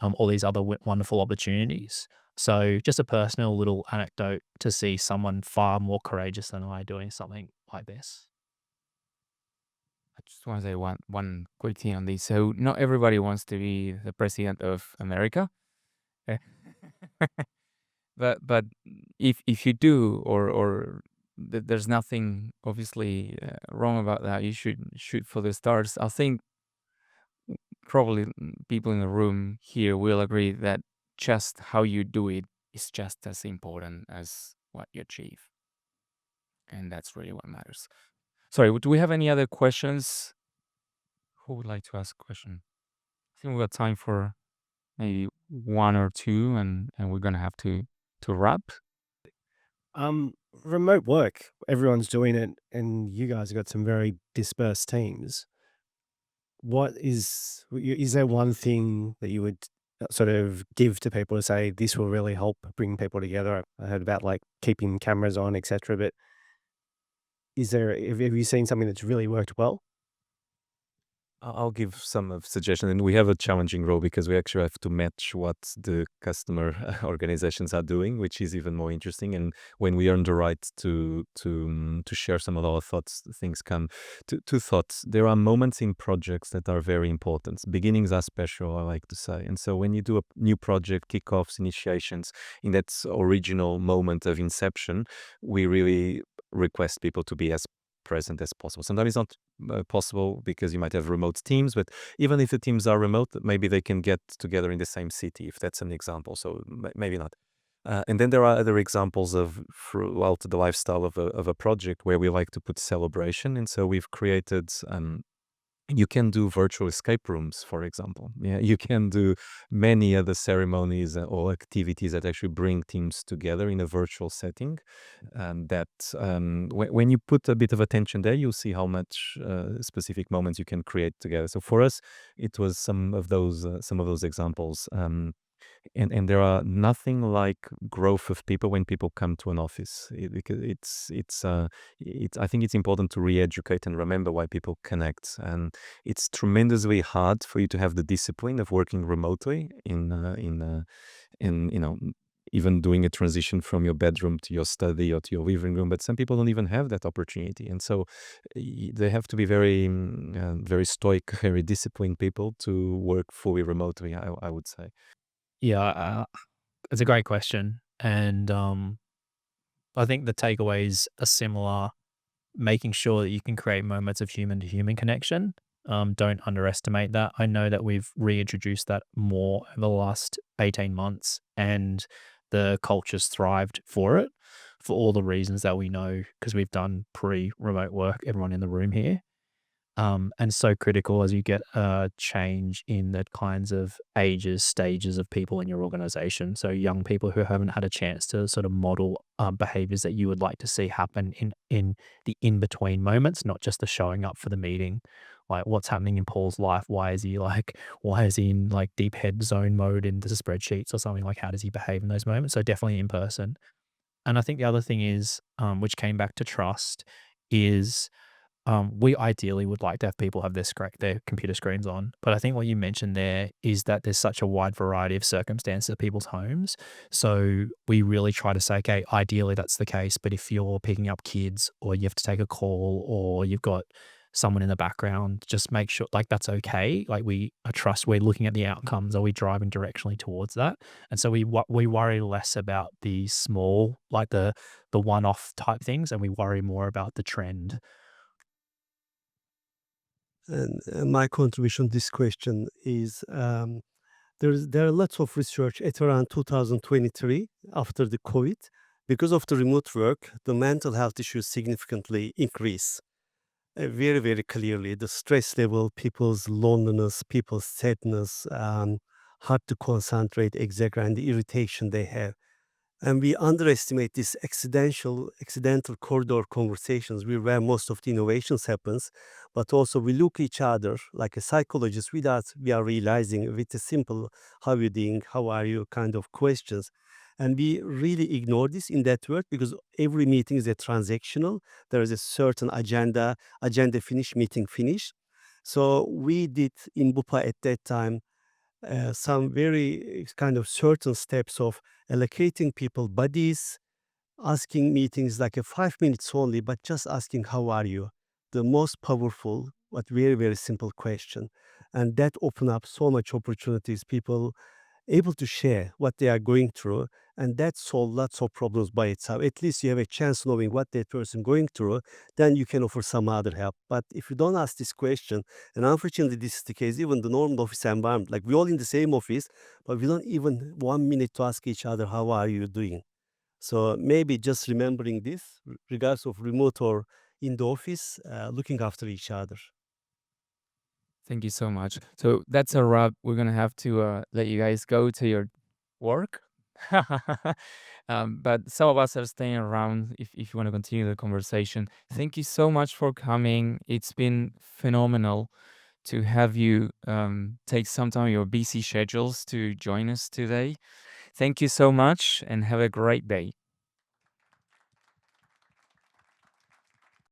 Speaker 3: all these other wonderful opportunities. So, just a personal little anecdote to see someone far more courageous than I doing something like this.
Speaker 1: I just want to say one quick thing on this. So not everybody wants to be the president of America. Eh, but if you do, or there's nothing obviously wrong about that. You should shoot for the stars. I think probably people in the room here will agree that just how you do it is just as important as what you achieve, and that's really what matters. Sorry, do we have any other questions? Who would like to ask a question? I think we got time for maybe one or two, and we're gonna have to wrap.
Speaker 6: Remote work, everyone's doing it, and you guys have got some very dispersed teams. Is there one thing that you would sort of give to people to say this will really help bring people together? I heard about like keeping cameras on, etc. But have you seen something that's really worked well?
Speaker 4: I'll give some of suggestion, and we have a challenging role because we actually have to match what the customer organizations are doing, which is even more interesting. And when we earn the right to share some of our thoughts, things come. Two thoughts: there are moments in projects that are very important. Beginnings are special, I like to say. And so when you do a new project, kickoffs, initiations, in that original moment of inception, we really request people to be as present as possible. Sometimes it's not possible because you might have remote teams, but even if the teams are remote, maybe they can get together in the same city, if that's an example. So maybe not. And then there are other examples of throughout the lifestyle of a project where we like to put celebration. And so we've created you can do virtual escape rooms, for example. Yeah, you can do many other ceremonies or activities that actually bring teams together in a virtual setting. When you put a bit of attention there, you'll see how much specific moments you can create together. So for us, it was some of those examples. And there are nothing like growth of people when people come to an office, because I think it's important to re-educate and remember why people connect. And it's tremendously hard for you to have the discipline of working remotely in even doing a transition from your bedroom to your study or to your living room. But some people don't even have that opportunity, and so they have to be very very stoic, very disciplined people to work fully remotely, I would say.
Speaker 3: Yeah, it's a great question. And I think the takeaways are similar, making sure that you can create moments of human to human connection. Don't underestimate that. I know that we've reintroduced that more over the last 18 months, and the culture's thrived for it for all the reasons that we know because we've done pre-remote work, everyone in the room here. And so critical as you get a change in the kinds of ages, stages of people in your organization. So young people who haven't had a chance to sort of model behaviors that you would like to see happen in the in between moments, not just the showing up for the meeting. Like what's happening in Paul's life? Why is he in like deep head zone mode into the spreadsheets or something? Like how does he behave in those moments? So definitely in person. And I think the other thing is, which came back to trust, is we ideally would like to have people have their computer screens on, but I think what you mentioned there is that there's such a wide variety of circumstances at people's homes. So we really try to say, okay, ideally that's the case, but if you're picking up kids or you have to take a call or you've got someone in the background, just make sure like that's okay. Like we're looking at the outcomes. Are we driving directionally towards that? And so we worry less about the small, like the one-off type things, and we worry more about the trend.
Speaker 2: And my contribution to this question is there are lots of research at around 2023 after the COVID Because of the remote work, the mental health issues significantly increase. Very, very clearly, the stress level, people's loneliness, people's sadness, hard to concentrate, etc., and the irritation they have. And we underestimate these accidental corridor conversations where most of the innovations happens, but also we look each other like a psychologist without we are realizing with a simple "how you doing, how are you" kind of questions. And we really ignore this in that word because every meeting is a transactional. There is a certain agenda finish, meeting finish. So we did in Bupa at that time some very kind of certain steps of allocating people buddies, asking meetings like a 5 minutes only, but just asking how are you, the most powerful but very very simple question, and that open up so much opportunities. People able to share what they are going through, and that solve lots of problems by itself. At least you have a chance knowing what that person going through, then you can offer some other help. But if you don't ask this question, and unfortunately this is the case, even the normal office environment, like we all in the same office, but we don't even 1 minute to ask each other how are you doing. So maybe just remembering this, regardless of remote or in the office, looking after each other.
Speaker 1: Thank you so much. So that's a wrap. We're gonna have to let you guys go to your work. But some of us are staying around if you want to continue the conversation. Thank you so much for coming. It's been phenomenal to have you take some time of your busy schedules to join us today. Thank you so much and have a great day.